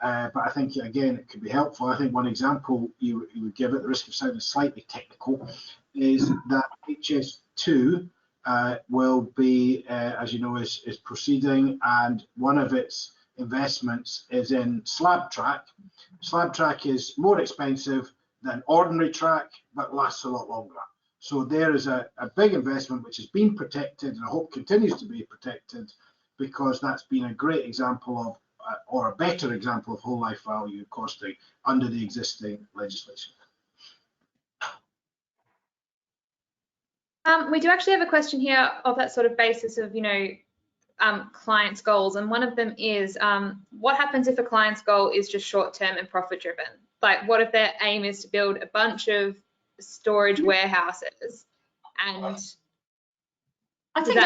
but I think again it could be helpful. I think one example you would give, at the risk of sounding slightly technical, is that HS2 will be, as you know, is proceeding, and one of its investments is in slab track. Slab track is more expensive than ordinary track, but lasts a lot longer. So there is a big investment which has been protected, and I hope continues to be protected, because that's been a great example of, or a better example of whole life value costing under the existing legislation. We do actually have a question here of that sort of basis of, clients' goals, and one of them is, what happens if a client's goal is just short-term and profit-driven? Like, what if their aim is to build a bunch of storage warehouses, and I think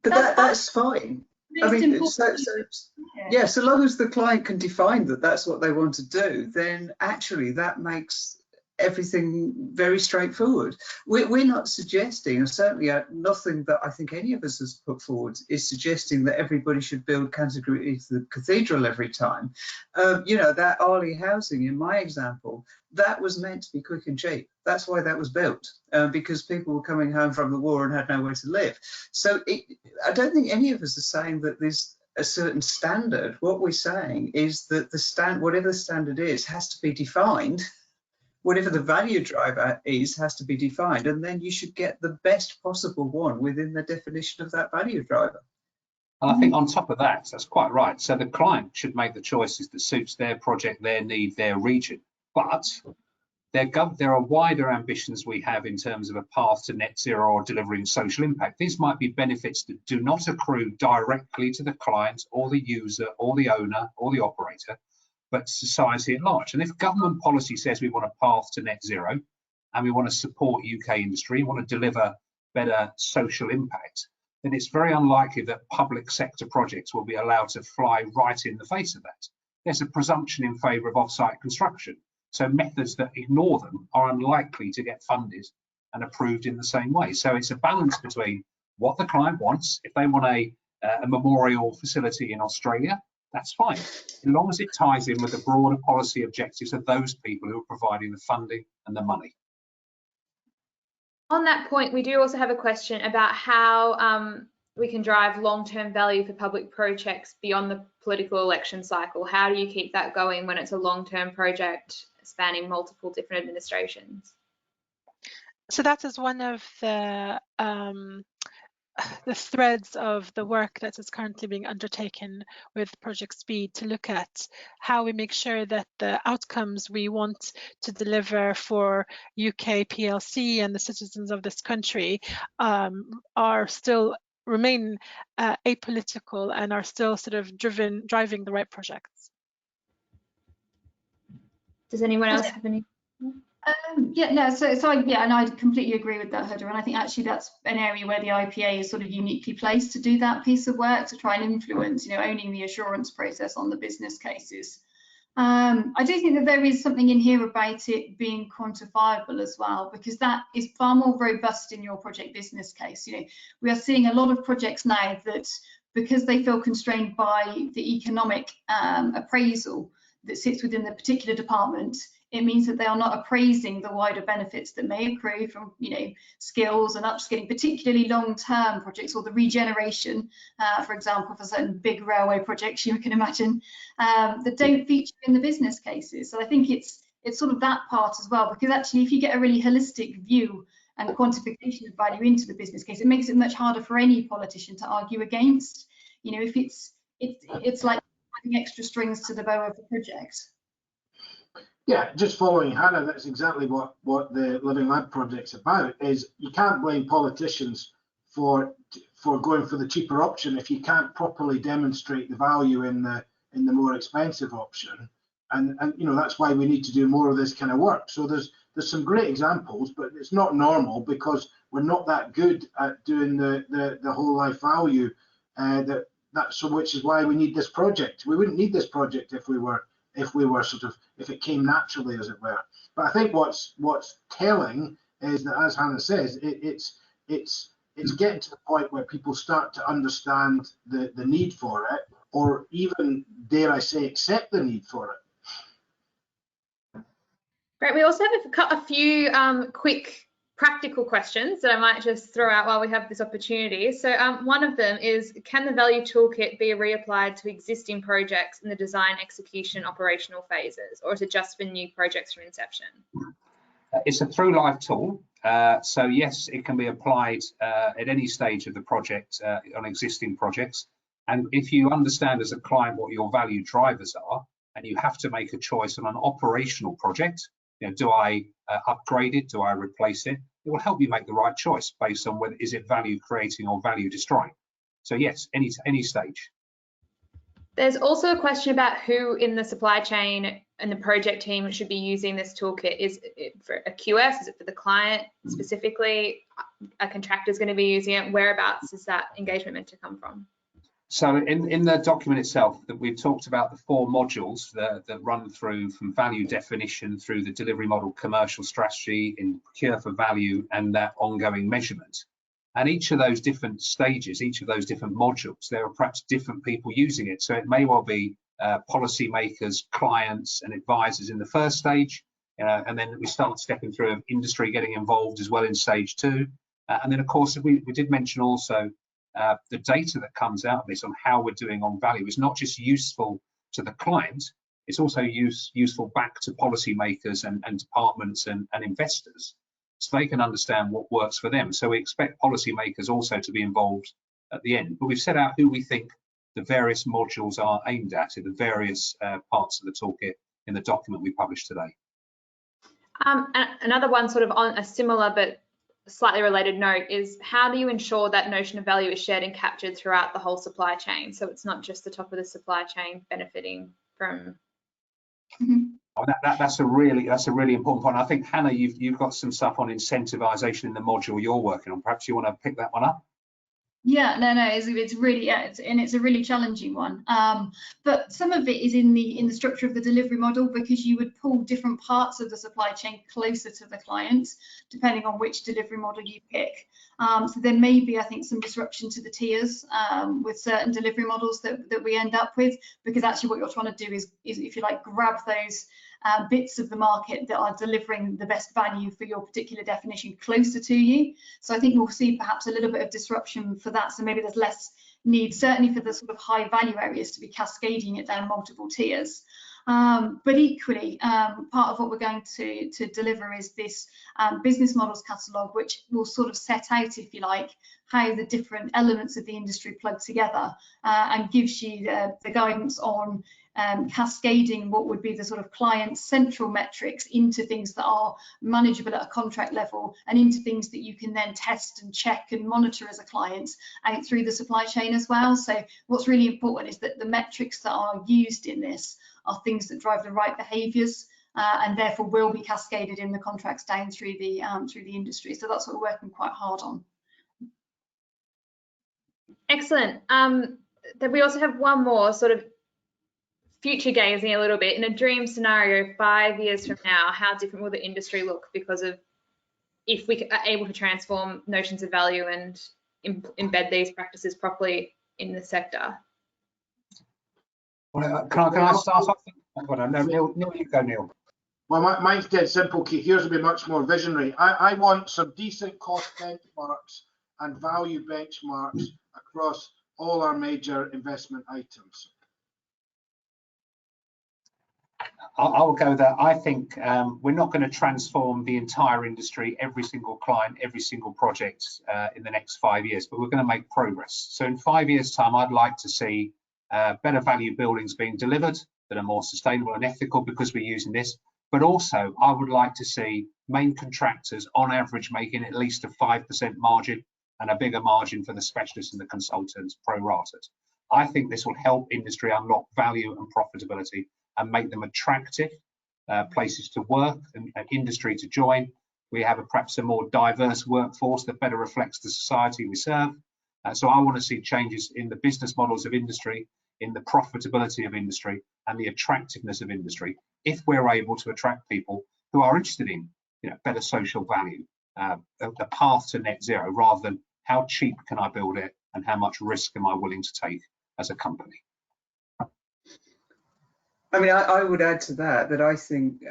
that's fine. I mean, so long as the client can define that that's what they want to do, then actually that makes everything very straightforward. We're not suggesting, and certainly nothing that I think any of us has put forward is suggesting that everybody should build Canterbury to the cathedral every time. That Arley housing in my example, that was meant to be quick and cheap. That's why that was built, because people were coming home from the war and had nowhere to live. So I don't think any of us are saying that there's a certain standard. What we're saying is that whatever the standard is has to be defined. Whatever the value driver is has to be defined, and then you should get the best possible one within the definition of that value driver. And I think on top of that, that's quite right. So the client should make the choices that suits their project, their need, their region. But there are wider ambitions we have in terms of a path to net zero or delivering social impact. These might be benefits that do not accrue directly to the client or the user or the owner or the operator, but society at large. And if government policy says we want a path to net zero and we want to support UK industry, we want to deliver better social impact, then it's very unlikely that public sector projects will be allowed to fly right in the face of that. There's a presumption in favour of off-site construction. So methods that ignore them are unlikely to get funded and approved in the same way. So it's a balance between what the client wants. If they want a memorial facility in Australia, that's fine, as long as it ties in with the broader policy objectives of those people who are providing the funding and the money. On that point, we do also have a question about how we can drive long-term value for public projects beyond the political election cycle. How do you keep that going when it's a long-term project spanning multiple different administrations? So that is one of the threads of the work that is currently being undertaken with Project Speed, to look at how we make sure that the outcomes we want to deliver for UK PLC and the citizens of this country remain apolitical and are still sort of driving the right projects. Does anyone else have any? And I completely agree with that, Huda, and I think actually that's an area where the IPA is sort of uniquely placed to do that piece of work, to try and influence, owning the assurance process on the business cases. I do think that there is something in here about it being quantifiable as well, because that is far more robust in your project business case. We are seeing a lot of projects now that, because they feel constrained by the economic appraisal that sits within the particular department, it means that they are not appraising the wider benefits that may accrue from, skills and upskilling, particularly long-term projects, or the regeneration, for example, for certain big railway projects you can imagine, that don't feature in the business cases. So I think it's sort of that part as well, because actually if you get a really holistic view and quantification of value into the business case, it makes it much harder for any politician to argue against. If it's like adding extra strings to the bow of the project. Yeah, just following Hannah, that's exactly what the Living Lab project's about. Is you can't blame politicians for going for the cheaper option if you can't properly demonstrate the value in the more expensive option, and that's why we need to do more of this kind of work. So there's some great examples, but it's not normal because we're not that good at doing the whole life value. Which is why we need this project. We wouldn't need this project if it came naturally, as it were. But I think what's telling is that, as Hannah says, it's getting to the point where people start to understand the need for it, or even, dare I say, accept the need for it. Great. We also have a few quick practical questions that I might just throw out while we have this opportunity. So one of them is, can the value toolkit be reapplied to existing projects in the design, execution, operational phases, or is it just for new projects from inception? It's a through life tool. So yes, it can be applied at any stage of the project on existing projects. And if you understand as a client what your value drivers are, and you have to make a choice on an operational project, do I upgrade it? Do I replace it? it will help you make the right choice based on whether is it value creating or value destroying. So yes, any stage. There's also a question about who in the supply chain and the project team should be using this toolkit. Is it for a QS? Is it for the client specifically? A contractor is going to be using it. Whereabouts is that engagement meant to come from? So in the document itself, that we've talked about the 4 modules that run through from value definition through the delivery model, commercial strategy, in procure for value, and that ongoing measurement. And each of those different stages, each of those different modules, there are perhaps different people using it. So it may well be policymakers, clients, and advisors in the first stage, and then we start stepping through industry getting involved as well in stage 2. And then, of course, we did mention also the data that comes out of this on how we're doing on value is not just useful to the client, it's also useful back to policymakers and departments and investors, so they can understand what works for them. So we expect policymakers also to be involved at the end. But we've set out who we think the various modules are aimed at in the various parts of the toolkit in the document we published today. Another one sort of on a similar but slightly related note is, how do you ensure that notion of value is shared and captured throughout the whole supply chain? So it's not just the top of the supply chain benefiting from. Oh, that's a really important point. I think, Hannah, you've got some stuff on incentivization in the module you're working on. Perhaps you want to pick that one up. Yeah, no, it's really, it's a really challenging one. But some of it is in the structure of the delivery model, because you would pull different parts of the supply chain closer to the client, depending on which delivery model you pick. So there may be, I think, some disruption to the tiers with certain delivery models that we end up with, because actually what you're trying to do is if you like, grab those bits of the market that are delivering the best value for your particular definition closer to you. So I think we'll see perhaps a little bit of disruption for that. So maybe there's less need, certainly for the sort of high value areas, to be cascading it down multiple tiers. But equally, part of what we're going to deliver is this business models catalogue, which will sort of set out, if you like, how the different elements of the industry plug together, and gives you the guidance on cascading what would be the sort of client central metrics into things that are manageable at a contract level, and into things that you can then test and check and monitor as a client out through the supply chain as well. So what's really important is that the metrics that are used in this are things that drive the right behaviours, and therefore will be cascaded in the contracts down through the industry. So that's what we're working quite hard on. Excellent. Then we also have one more sort of future gazing a little bit. In a dream scenario, 5 years from now, how different will the industry look because of if we are able to transform notions of value and embed these practices properly in the sector? Well, can I start off? No, Neil, you go, Neil. Well, mine's dead simple, Keith. Yours will be much more visionary. I want some decent cost benchmarks and value benchmarks across all our major investment items. I'll go there. I think we're not going to transform the entire industry, every single client, every single project in the next 5 years, but we're going to make progress. So in 5 years' time, I'd like to see better value buildings being delivered that are more sustainable and ethical because we're using this. But also, I would like to see main contractors on average making at least a 5% margin, and a bigger margin for the specialists and the consultants pro-rated. I think this will help industry unlock value and profitability and make them attractive places to work and industry to join. We have perhaps a more diverse workforce that better reflects the society we serve. So I want to see changes in the business models of industry, in the profitability of industry, and the attractiveness of industry, if we're able to attract people who are interested in, better social value, the path to net zero, rather than how cheap can I build it and how much risk am I willing to take as a company. I mean, I would add to that I think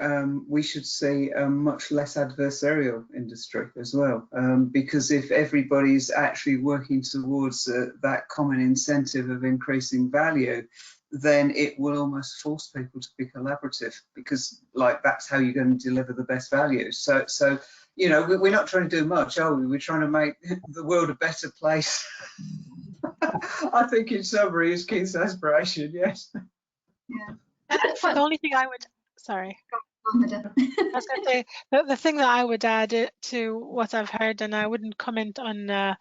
we should see a much less adversarial industry as well, because if everybody's actually working towards that common incentive of increasing value, then it will almost force people to be collaborative, because that's how you're going to deliver the best value. So we're not trying to do much, are we? We're trying to make the world a better place. I think in summary is Keith's aspiration, yes. Yeah. The only thing I would, sorry. I was going to say, the thing that I would add to what I've heard, and I wouldn't comment on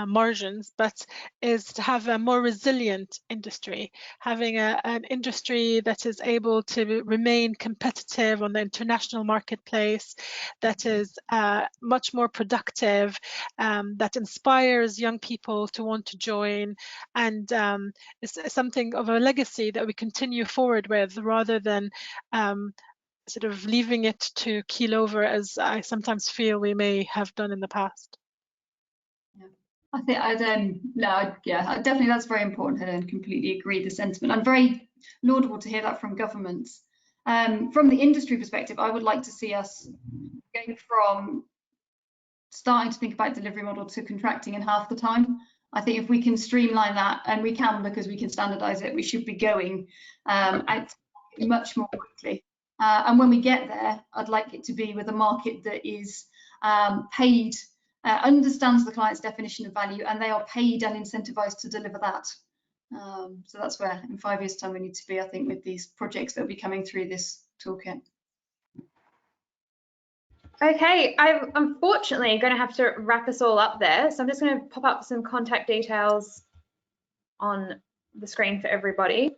margins, but is to have a more resilient industry, having an industry that is able to remain competitive on the international marketplace, that is much more productive, that inspires young people to want to join, and is something of a legacy that we continue forward with, rather than sort of leaving it to keel over, as I sometimes feel we may have done in the past. I think definitely that's very important, and completely agree the sentiment. I'm very laudable to hear that from governments. From the industry perspective, I would like to see us going from starting to think about delivery model to contracting in half the time. I think if we can streamline that, and we can because we can standardize it, we should be going out much more quickly. And when we get there, I'd like it to be with a market that is paid, understands the client's definition of value, and they are paid and incentivized to deliver that. So that's where in 5 years' time we need to be, I think, with these projects that will be coming through this toolkit. Okay, I'm unfortunately going to have to wrap us all up there. So I'm just going to pop up some contact details on the screen for everybody.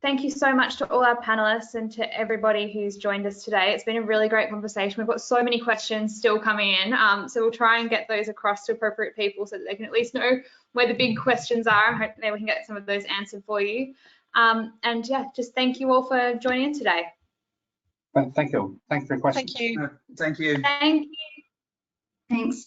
Thank you so much to all our panelists and to everybody who's joined us today. It's been a really great conversation. We've got so many questions still coming in, so we'll try and get those across to appropriate people so that they can at least know where the big questions are. I'm hoping that we can get some of those answered for you. And yeah, just thank you all for joining in today. Thank you. Thank you for your questions. Thank you. Thank you. Thank you. Thanks.